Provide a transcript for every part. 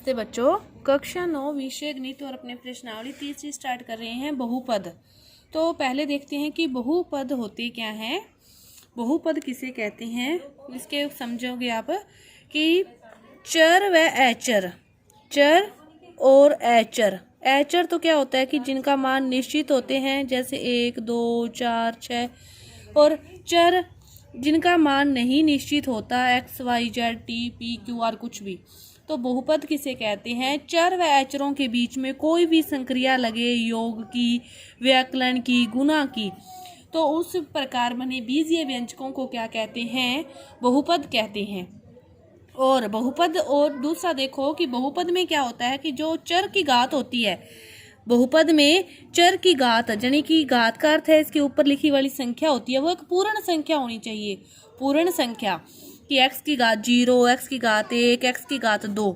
नमस्ते बच्चों। कक्षा 9 विषय गणित और अपने प्रश्नावली 30 स्टार्ट कर रहे हैं बहुपद। तो पहले देखते हैं कि बहुपद होते क्या हैं, बहुपद किसे कहते हैं। इसके समझोगे आप कि चर व अचर, चर और अचर। अचर तो क्या होता है कि जिनका मान निश्चित होते हैं, जैसे 1 2 4 6, और चर जिनका मान नहीं निश्चित होता, x y z t p q r कुछ भी। तो बहुपद किसे कहते हैं? चर व अचरों के बीच में कोई भी संक्रिया लगे, योग की, व्याकलन की, गुणा की, तो उस प्रकार बने बीजीय व्यंजकों को क्या कहते हैं? बहुपद कहते हैं। और बहुपद, और दूसरा देखो कि बहुपद में क्या होता है कि जो चर की घात होती है, बहुपद में चर की घात, यानी कि घात का अर्थ है इसके ऊपर लिखी वाली संख्या होती है, वो एक पूर्ण संख्या होनी चाहिए। पूर्ण संख्या कि x की घात 0, x की घात 1, x की घात 2,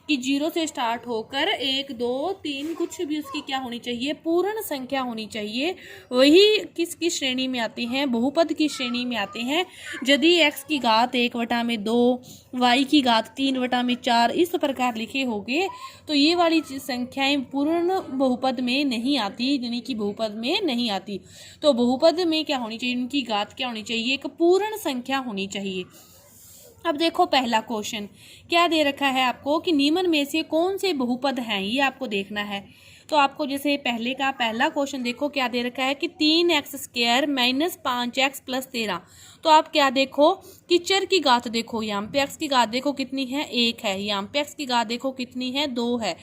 कि 0 से स्टार्ट होकर 1 2 3 कुछ भी उसकी क्या होनी चाहिए? पूर्ण संख्या होनी चाहिए। वही किसकी श्रेणी में आते हैं? बहुपद की श्रेणी में आते हैं। यदि x की घात 1/2, y की घात 3/4 इस प्रकार लिखे होंगे तो ये वाली संख्याएं पूर्ण बहुपद में नहीं आती, यानी कि बहुपद में नहीं आती। तो बहुपद में क्या होनी चाहिए? उनकी घात क्या होनी चाहिए? एक पूर्ण संख्या होनी चाहिए। अब देखो पहला क्वेश्चन क्या दे रखा है आपको कि निम्न में से कौन से बहुपद हैं, ये आपको देखना है। तो आपको जैसे पहले का पहला क्वेश्चन देखो क्या दे रखा है कि 3x² - 5x + 13। तो आप क्या देखो कि चर की घात देखो, यहाँ पे x की घात देखो कितनी है? 1 है। यहाँ पे x की घात देखो कितनी है? 2 है।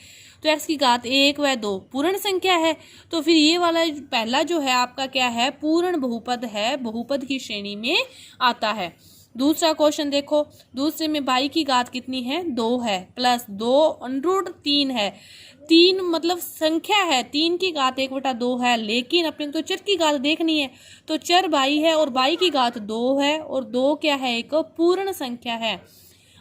तो x की घात 1 व 2 पूर्ण संख्या है। तो फिर ये वाला पहला जो है आपका क्या है? पूर्ण बहुपद है, बहुपद की श्रेणी में आता है। दूसरा क्वेश्चन देखो, दूसरे में y की घात कितनी है? 2 है, प्लस 2√3 है। 3 मतलब संख्या है, 3 की घात 1/2 है, लेकिन अपने को तो चर की घात देखनी है। तो चर y है और y की घात 2 है, और 2 क्या है? एक पूर्ण संख्या है।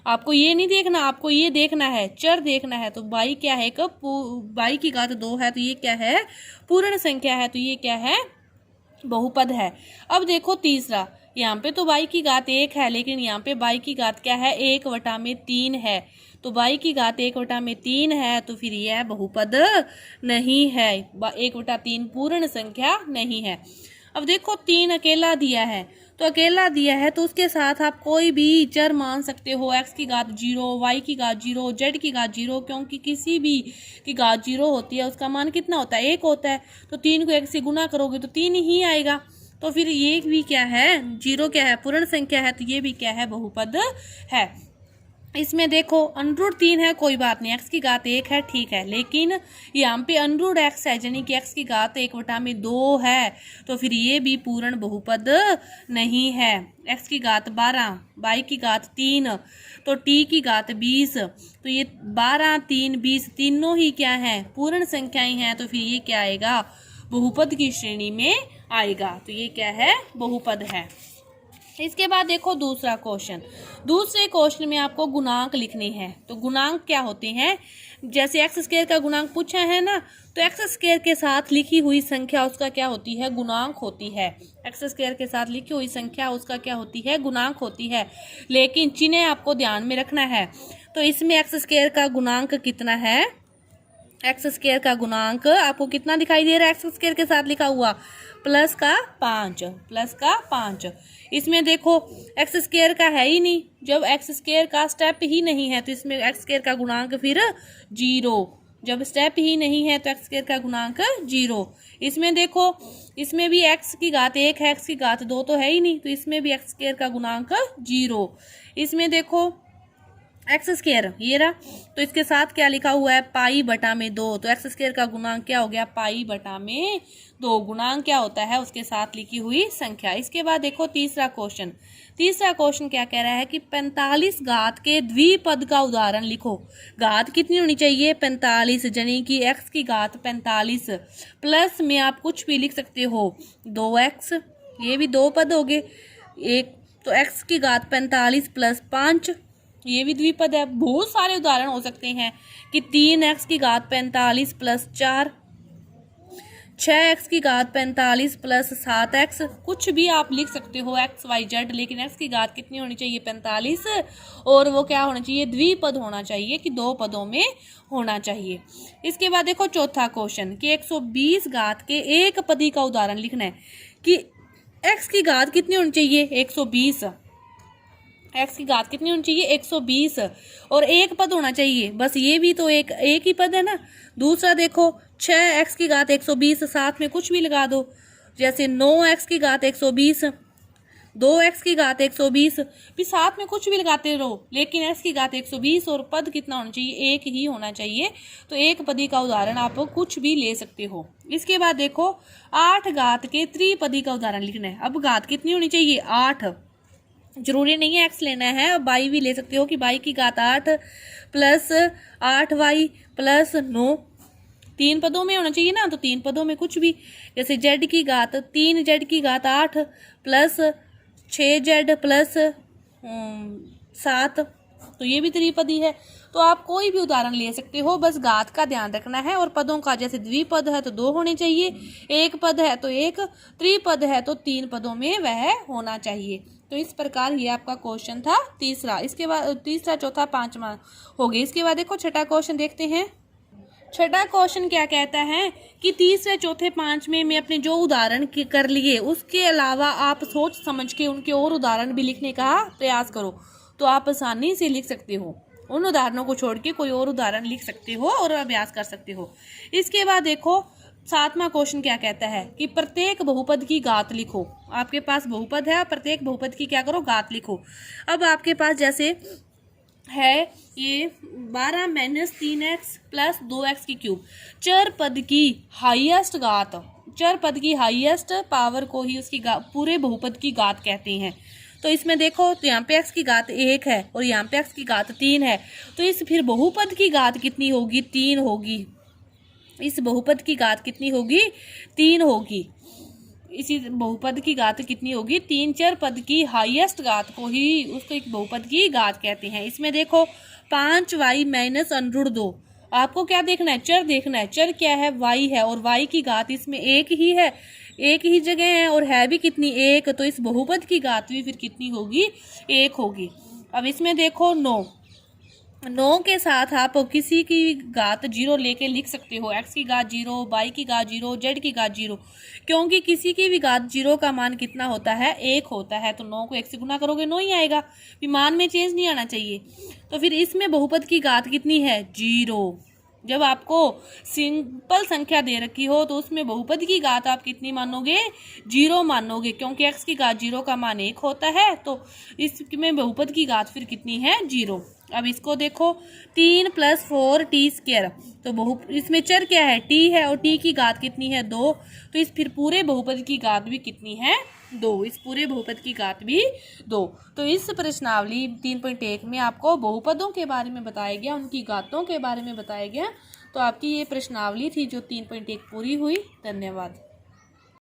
आपको ये नहीं देखना, आपको ये देखना है, चर देखना है। तो y क्या है? y की घात 2 है, तो ये क्या है? पूर्ण संख्या है। तो ये क्या है? बहुपद है। अब देखो तीसरा, यहाँ पे तो y की घात 1 है, लेकिन यहाँ पे y की घात क्या है? 1/3 है। तो y की घात 1/3 है, तो फिर यह बहुपद नहीं है। 1/3 पूर्ण संख्या नहीं है। अब देखो 3 अकेला दिया है, तो अकेला दिया है तो उसके साथ आप कोई भी चर मान सकते हो। x की घात 0, y की घात 0, z की घात 0, क्योंकि किसी भी की घात 0 होती है, उसका मान कितना होता है? 1 होता है। तो 3 को 1 से गुना करोगे तो 3 ही आएगा। तो फिर ये भी क्या है? 0 क्या है? पूर्ण संख्या है। तो ये भी क्या है? बहुपद है। इसमें देखो √3 है, कोई बात नहीं, x की घात 1 है, ठीक है, लेकिन यहाँ पे √x है, यानी कि x की घात 1/2 है। तो फिर ये भी पूर्ण बहुपद नहीं है। x की घात 12, y की घात 3, तो t की घात 20, तो ये 12 3 20 तीनों ही क्या है? पूर्ण संख्याएं हैं। तो फिर ये क्या आएगा? बहुपद की श्रेणी में आएगा। तो ये क्या है? बहुपद है। इसके बाद देखो दूसरा क्वेश्चन, दूसरे क्वेश्चन में आपको गुणांक लिखने हैं। तो गुणांक क्या होते हैं? जैसे x² का गुणांक पूछा है ना, तो x² के साथ लिखी हुई संख्या उसका क्या होती है? गुणांक होती है। x² के साथ लिखी हुई संख्या उसका क्या होती है? गुणांक होती है। लेकिन चिन्ह आपको ध्यान में रखना है। तो इसमें x² का गुणांक कितना है? x² का गुणांक आपको कितना दिखाई दे रहा है? x² के साथ लिखा हुआ प्लस का 5, प्लस का 5। इसमें देखो x² का है ही नहीं, जब x² का स्टेप ही नहीं है तो इसमें x² का गुणांक फिर 0। जब स्टेप ही नहीं है तो x² का गुणांक 0। इसमें देखो, इसमें भी x की घात 1 है, x की घात 2 तो है ही नहीं, तो इसमें भी x² का गुणांक 0। इसमें देखो x² ये रहा, तो इसके साथ क्या लिखा हुआ है? π/2। तो x² का गुणांक क्या हो गया? π/2। गुणांक क्या होता है? उसके साथ लिखी हुई संख्या। इसके बाद देखो तीसरा क्वेश्चन, तीसरा क्वेश्चन क्या कह रहा है कि 45 घात के द्विपद का उदाहरण लिखो। घात कितनी होनी चाहिए? 45, यानी कि x की घात 45, प्लस में आप कुछ भी लिख सकते हो 2x, ये भी 2 पद हो गए एक। तो x की घात 45 + 5, ये भी द्विपद है। बहुत सारे उदाहरण हो सकते हैं कि 3x की घात 45 + 4, 6x की घात 45 प्लस 7x, कुछ भी आप लिख सकते हो x y z, लेकिन x की घात कितनी होनी चाहिए 45, और वो क्या होना चाहिए द्विपद होना चाहिए कि दो पदों में होना चाहिए। इसके बाद देखो चौथा क्वेश्चन कि 120 घात के एक पदी का उदाहरण लिखना है कि x की घात कितनी होनी चाहिए 120, x की घात कितनी होनी चाहिए 120, और एक पद होना चाहिए, बस ये भी तो एक ही पद है ना। दूसरा देखो 6x की घात 120, साथ में कुछ भी लगा दो, जैसे 9x की घात 120, 2x की घात 120, भी साथ में कुछ भी लगाते रहो, लेकिन x की घात 120 और पद कितना होना चाहिए एक ही होना चाहिए। तो एक पदी का उदाहरण आप कुछ भी ले सकते हो। इसके बाद देखो 8 घात के त्रिपदी का उदाहरण लिखना है। अब घात कितनी होनी चाहिए 8, जरूरी नहीं है x लेना है, अब y भी ले सकते हो कि y की घात 8 प्लस 8y प्लस 9, 3 पदों में होना चाहिए ना, तो 3 पदों में कुछ भी, जैसे z की घात 3z की घात 8 प्लस 6z प्लस 7, तो ये भी त्रिपदी है। तो आप कोई भी उदाहरण ले सकते हो, बस घात का ध्यान रखना है, और पदों का जैसे द्विपद है तो 2 होने चाहिए, एक पद है तो 1, त्रिपद है तो 3 पदों में वह होना चाहिए। तो इस प्रकार ये आपका क्वेश्चन था तीसरा। इसके बाद तीसरा, चौथा, पांचवा हो गया। इसके बाद देखो छठा क्वेश्चन देखते हैं। छठा क्वेश्चन क्या कहता है कि तीसरे, चौथे, पांचवें में अपने जो उदाहरण कर लिए उसके अलावा आप सोच समझ के उनके और उदाहरण भी लिखने का प्रयास करो, तो आप आसानी से लिख सकते हो। उन उदाहरणों को छोड़ के कोई और उदाहरण लिख सकते हो और अभ्यास कर सकते हो। इसके बाद देखो सातवां क्वेश्चन क्या कहता है कि प्रत्येक बहुपद की घात लिखो। आपके पास बहुपद है, प्रत्येक बहुपद की क्या करो घात लिखो। अब आपके पास जैसे है ये 12 माइनस 3x प्लस 2x की क्यूब, चर पद की हाईएस्ट घात, चर पद की हाईएस्ट पावर को ही उसकी पूरे बहुपद की घात कहते हैं। तो इसमें देखो तो यहाँ पे x की घात 1 है और यहाँ पे x की घात 3 है, तो इस फिर बहुपद की घात कितनी होगी 3 होगी। इस बहुपद की घात कितनी होगी 3 होगी। इसी बहुपद की घात कितनी होगी 3, चर पद की हाईएस्ट घात को ही उसको एक बहुपद की घात कहते हैं। इसमें देखो 5y माइनस अंडर 2, आपको क्या देखना है चर देखना है, चर क्या है y है, और y की घात इसमें एक ही है, एक ही जगह है, और है भी कितनी 1, तो इस बहुपद की घात भी फिर कितनी होगी 1 होगी। अब इसमें देखो 9 के साथ आप किसी की घात 0 लेके लिख सकते हो, x की घात 0, y की घात 0, z की घात 0, क्योंकि किसी की भी घात 0 का मान कितना होता है 1 होता है। तो 9 को 1 से गुना करोगे 9 ही आएगा, मान में चेंज नहीं आना चाहिए। तो फिर इसमें बहुपद की घात कितनी है 0। जब आपको सिंपल संख्या दे रखी हो तो उसमें बहुपद की घात आप कितनी मानोगे 0 मानोगे, क्योंकि x की घात 0 का मान 1 होता है, तो इसमें बहुपद की घात फिर कितनी है 0। अब इसको देखो 3 प्लस 4 टी स्क्वायर, तो इसमें चर क्या है t है, और t की घात कितनी है 2, तो इस फिर पूरे बहुपद की घात भी कितनी है 2, इस पूरे बहुपद की घात भी 2। तो इस प्रश्नावली 3.1 में आपको बहुपदों के बारे में बताया गया, उनकी घातों के बारे में बताया गया। तो आपकी ये प्रश्नावली थी जो 3.1 पूरी हुई। धन्यवाद।